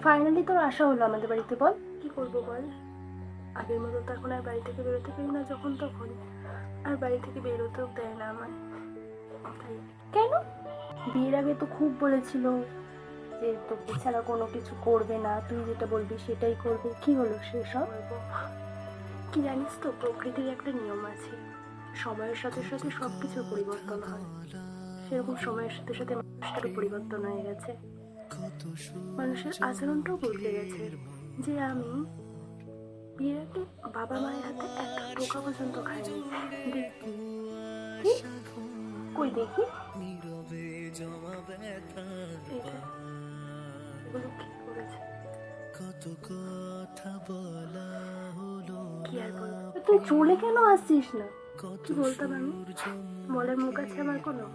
Finally তোর আশা হলো আমাদের বাড়িতে, বল কি করবো বল। আগের মতো তো এখন আর বাড়ি থেকে বেরোতে পারি না, যখন তখন আর বাড়ি থেকে বেরোতেও দেয় না আমায়। তাই কেন? বিয়ের আগে তো খুব বলেছিল যে তোকে ছাড়া কোনো কিছু করবে না, তুই যেটা বলবি সেটাই করবে। কি হলো সেসব? কি জানিস তো, প্রকৃতির একটা নিয়ম আছে, সময়ের সাথে সাথে সব কিছুর পরিবর্তন হয়। সেরকম সময়ের সাথে সাথে মানুষটারও পরিবর্তন হয়ে গেছে, মানুষের আচরণটাও বদলে গেছে। যে আমি বিয়ের আগে বাবা মায়ের হাতে একটা টোকা পর্যন্ত খাইনি। দেখি কই দেখি এগুলো কি করেছে, কি আর বলবো। তুই চলে কেন আসছিস না? কি বলতাম আমি, বলার মুখ আছে আমার কোনো?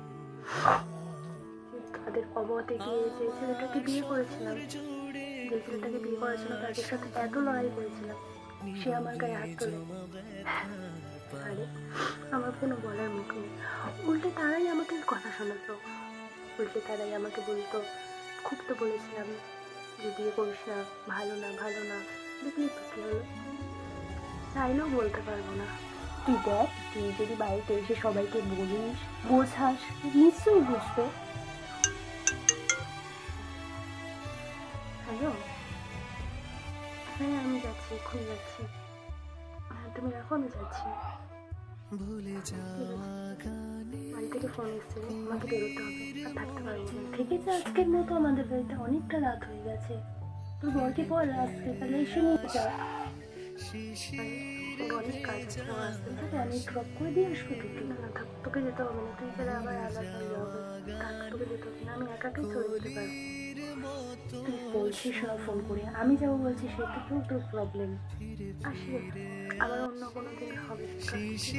তাদের অবহতে গিয়ে যে ছেলেটাকে বিয়ে করেছিলাম, যে ছেলেটাকে বিয়ে করেছিলাম তাদের সাথে এত লড়াই করেছিলাম, সে আমার গায়ে হাত তোলে। আরে আমার কোনো বলার মুখ নেই, উল্টে তারাই আমাকে কথা শোনাতো, উল্টে তারাই আমাকে বলতো, খুব তো বলেছিলাম যে বিয়ে করিস না, ভালো না ভালো না, দেখলি তো কি হলো। চাইলেও বলতে পারবো না। তুই দেখ, তুই যদি বাড়িতে এসে সবাইকে বলিস, বোঝাস, নিশ্চয়ই বুঝবে। হ্যালো, হ্যাঁ আমি যাচ্ছি, এখন যাচ্ছি। হ্যাঁ তুমি রাখো, আমি যাচ্ছি। বাড়ি থেকে ফোন এসছে, আমাকে বেরোতে হবে, আর থাকতে পারবো না। থেকে যা, আজকের মতো আমাদের বাড়িতে অনেকটা রাত হয়ে গেছে। তোর বরকে বল আসতে, তাহলে এসে নিয়ে যা। অনেক কাজ আছে, আসতে থাকে, আমি ড্রপ করে দিয়ে আসবো তোকে। না না থাক, তোকে যেতে হবে না, তুই গেলে আবার আলাদা হয়ে যাবে। থাক, তোকে যেতে হবে না, আমি একাকেই চলে যেতে পারবো। তুই বলছিস না ফোন করে, আমি যাবো বলছি, সেটাতেও তোর প্রবলেম। আসি, আবার অন্য কোনো দিন হবে, ঠিক আছে?